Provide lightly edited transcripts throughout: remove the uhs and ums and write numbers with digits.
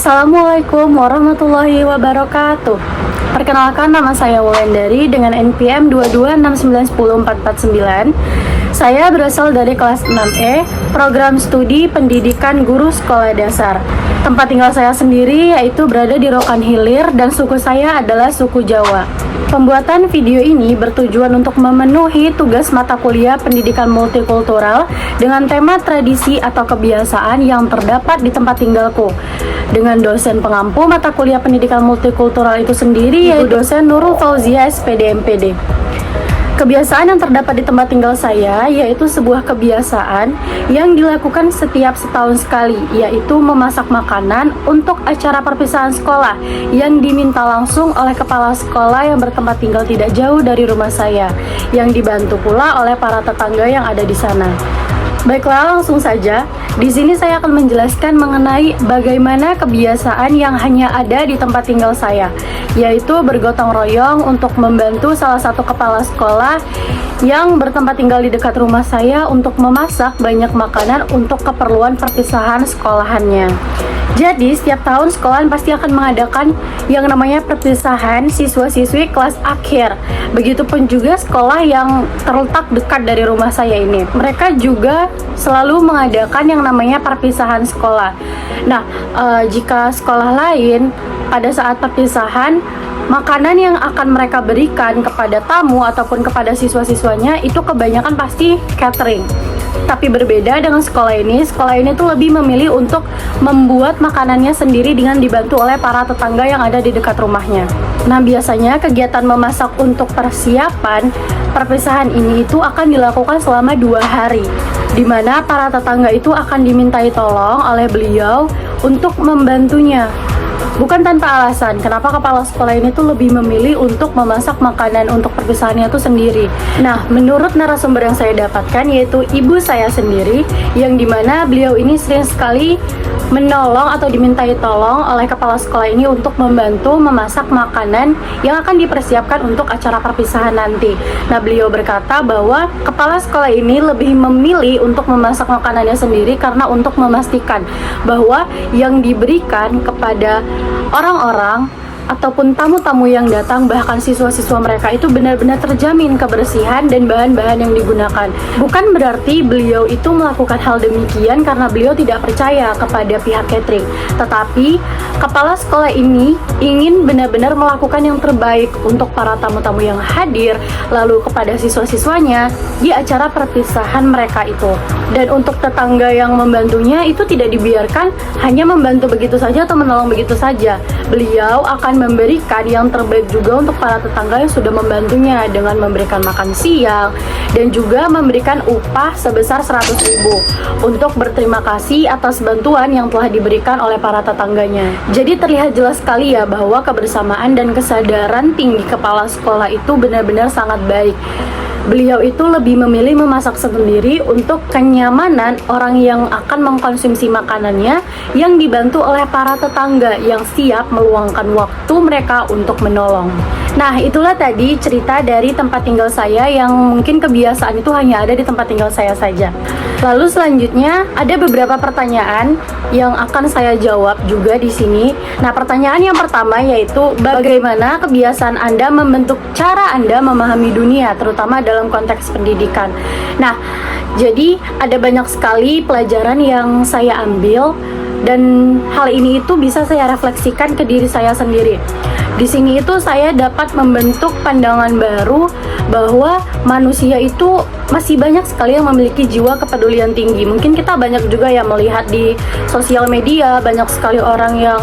Assalamualaikum warahmatullahi wabarakatuh. Perkenalkan, nama saya Wulandari dengan NPM 226910449. Saya berasal dari kelas 6E, program studi pendidikan guru sekolah dasar. Tempat tinggal saya sendiri yaitu berada di Rokan Hilir dan suku saya adalah suku Jawa. Pembuatan video ini bertujuan untuk memenuhi tugas mata kuliah pendidikan multikultural dengan tema tradisi atau kebiasaan yang terdapat di tempat tinggalku. Dengan dosen pengampu mata kuliah pendidikan multikultural itu sendiri yaitu dosen Nurul Fauzia SPD MPD. Kebiasaan yang terdapat di tempat tinggal saya yaitu sebuah kebiasaan yang dilakukan setiap setahun sekali, yaitu memasak makanan untuk acara perpisahan sekolah yang diminta langsung oleh kepala sekolah yang bertempat tinggal tidak jauh dari rumah saya, yang dibantu pula oleh para tetangga yang ada di sana. Baiklah, langsung saja. Di sini saya akan menjelaskan mengenai bagaimana kebiasaan yang hanya ada di tempat tinggal saya, yaitu bergotong royong untuk membantu salah satu kepala sekolah yang bertempat tinggal di dekat rumah saya untuk memasak banyak makanan untuk keperluan perpisahan sekolahannya. Jadi, setiap tahun sekolahan pasti akan mengadakan yang namanya perpisahan siswa-siswi kelas akhir. Begitupun juga sekolah yang terletak dekat dari rumah saya ini. Mereka juga selalu mengadakan yang namanya perpisahan sekolah. Nah, jika sekolah lain pada saat perpisahan, makanan yang akan mereka berikan kepada tamu ataupun kepada siswa-siswanya itu kebanyakan pasti catering. Tapi berbeda dengan sekolah ini tuh lebih memilih untuk membuat makanannya sendiri dengan dibantu oleh para tetangga yang ada di dekat rumahnya. Nah, biasanya kegiatan memasak untuk persiapan perpisahan ini itu akan dilakukan selama 2 hari, di mana para tetangga itu akan dimintai tolong oleh beliau untuk membantunya. Bukan tanpa alasan, kenapa kepala sekolah ini tuh lebih memilih untuk memasak makanan untuk perpisahannya itu sendiri. Nah, menurut narasumber yang saya dapatkan yaitu ibu saya sendiri, yang dimana beliau ini sering sekali menolong atau dimintai tolong oleh kepala sekolah ini untuk membantu memasak makanan yang akan dipersiapkan untuk acara perpisahan nanti. Nah, beliau berkata bahwa kepala sekolah ini lebih memilih untuk memasak makanannya sendiri karena untuk memastikan bahwa yang diberikan kepada orang-orang ataupun tamu-tamu yang datang, bahkan siswa-siswa mereka itu benar-benar terjamin kebersihan dan bahan-bahan yang digunakan. Bukan berarti beliau itu melakukan hal demikian karena beliau tidak percaya kepada pihak catering, tetapi kepala sekolah ini ingin benar-benar melakukan yang terbaik untuk para tamu-tamu yang hadir, lalu kepada siswa-siswanya di acara perpisahan mereka itu. Dan untuk tetangga yang membantunya itu tidak dibiarkan hanya membantu begitu saja atau menolong begitu saja. Beliau akan memberikan yang terbaik juga untuk para tetangga yang sudah membantunya dengan memberikan makan siang dan juga memberikan upah sebesar 100.000 untuk berterima kasih atas bantuan yang telah diberikan oleh para tetangganya. Jadi terlihat jelas sekali ya bahwa kebersamaan dan kesadaran tinggi kepala sekolah itu benar-benar sangat baik. Beliau itu lebih memilih memasak sendiri untuk kenyamanan orang yang akan mengkonsumsi makanannya, yang dibantu oleh para tetangga yang siap meluangkan waktu mereka untuk menolong. Nah, itulah tadi cerita dari tempat tinggal saya yang mungkin kebiasaan itu hanya ada di tempat tinggal saya saja. Lalu selanjutnya ada beberapa pertanyaan yang akan saya jawab juga di sini. Nah, pertanyaan yang pertama yaitu bagaimana kebiasaan Anda membentuk cara Anda memahami dunia, terutama dalam konteks pendidikan. Nah, jadi ada banyak sekali pelajaran yang saya ambil dan hal ini itu bisa saya refleksikan ke diri saya sendiri. Di sini itu saya dapat membentuk pandangan baru bahwa manusia itu masih banyak sekali yang memiliki jiwa kepedulian tinggi. Mungkin kita banyak juga yang melihat di sosial media, banyak sekali orang yang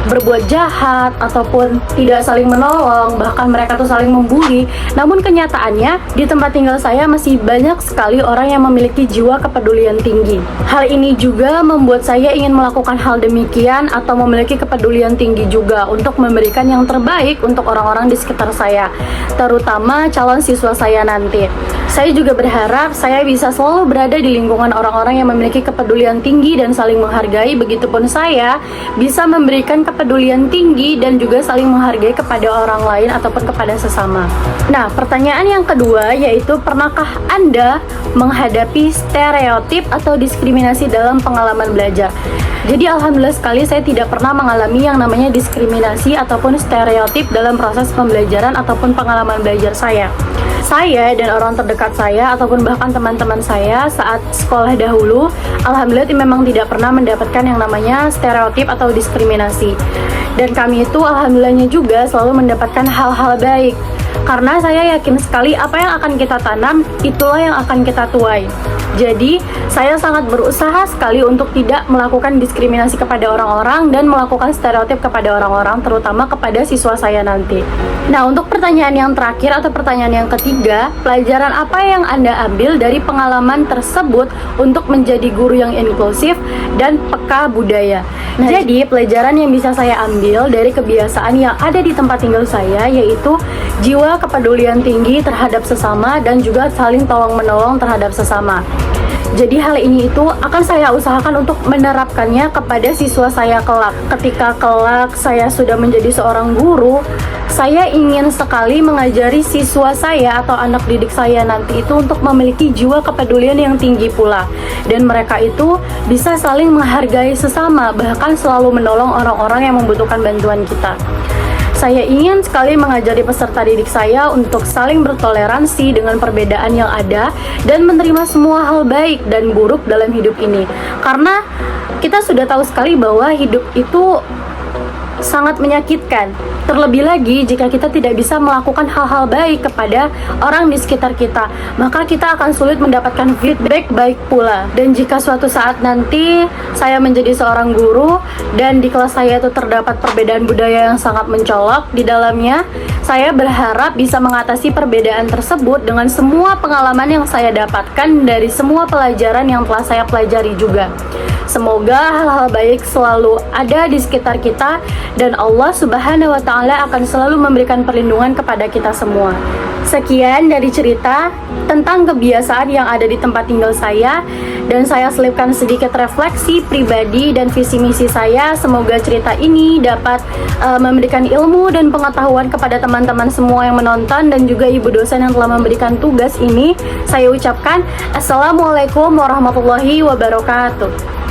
berbuat jahat ataupun tidak saling menolong, bahkan mereka tuh saling membuli. Namun kenyataannya di tempat tinggal saya masih banyak sekali orang yang memiliki jiwa kepedulian tinggi. Hal ini juga membuat saya ingin melakukan hal demikian atau memiliki kepedulian tinggi juga untuk memberikan yang terbaik untuk orang-orang di sekitar saya, terutama calon siswa saya nanti. Saya juga berharap saya bisa selalu berada di lingkungan orang-orang yang memiliki kepedulian tinggi dan saling menghargai. Begitupun saya bisa memberikan kepedulian tinggi dan juga saling menghargai kepada orang lain ataupun kepada sesama. Nah, pertanyaan yang kedua yaitu, pernahkah Anda menghadapi stereotip atau diskriminasi dalam pengalaman belajar? Jadi alhamdulillah sekali saya tidak pernah mengalami yang namanya diskriminasi ataupun stereotip dalam proses pembelajaran ataupun pengalaman belajar saya. Saya dan orang terdekat saya ataupun bahkan teman-teman saya saat sekolah dahulu, alhamdulillah memang tidak pernah mendapatkan yang namanya stereotip atau diskriminasi. Dan kami itu alhamdulillahnya juga selalu mendapatkan hal-hal baik. Karena saya yakin sekali apa yang akan kita tanam, itulah yang akan kita tuai. Jadi, saya sangat berusaha sekali untuk tidak melakukan diskriminasi kepada orang-orang dan melakukan stereotip kepada orang-orang, terutama kepada siswa saya nanti. Nah, untuk pertanyaan yang terakhir atau pertanyaan yang ketiga, pelajaran apa yang Anda ambil dari pengalaman tersebut untuk menjadi guru yang inklusif dan peka budaya? Nah, jadi pelajaran yang bisa saya ambil dari kebiasaan yang ada di tempat tinggal saya yaitu jiwa kepedulian tinggi terhadap sesama dan juga saling tolong-menolong terhadap sesama. Jadi hal ini itu akan saya usahakan untuk menerapkannya kepada siswa saya kelak. Ketika kelak saya sudah menjadi seorang guru, saya ingin sekali mengajari siswa saya atau anak didik saya nanti itu untuk memiliki jiwa kepedulian yang tinggi pula. Dan mereka itu bisa saling menghargai sesama, bahkan selalu menolong orang-orang yang membutuhkan bantuan kita. Saya ingin sekali mengajari peserta didik saya untuk saling bertoleransi dengan perbedaan yang ada dan menerima semua hal baik dan buruk dalam hidup ini. Karena kita sudah tahu sekali bahwa hidup itu sangat menyakitkan. Terlebih lagi jika kita tidak bisa melakukan hal-hal baik kepada orang di sekitar kita, maka kita akan sulit mendapatkan feedback baik pula. Dan jika suatu saat nanti saya menjadi seorang guru dan di kelas saya itu terdapat perbedaan budaya yang sangat mencolok di dalamnya, saya berharap bisa mengatasi perbedaan tersebut dengan semua pengalaman yang saya dapatkan dari semua pelajaran yang telah saya pelajari juga. Semoga hal-hal baik selalu ada di sekitar kita dan Allah Subhanahu wa Ta'ala akan selalu memberikan perlindungan kepada kita semua. Sekian dari cerita tentang kebiasaan yang ada di tempat tinggal saya, dan saya selipkan sedikit refleksi pribadi dan visi misi saya. Semoga cerita ini dapat memberikan ilmu dan pengetahuan kepada teman-teman semua yang menonton dan juga ibu dosen yang telah memberikan tugas ini. Saya ucapkan Assalamualaikum warahmatullahi wabarakatuh.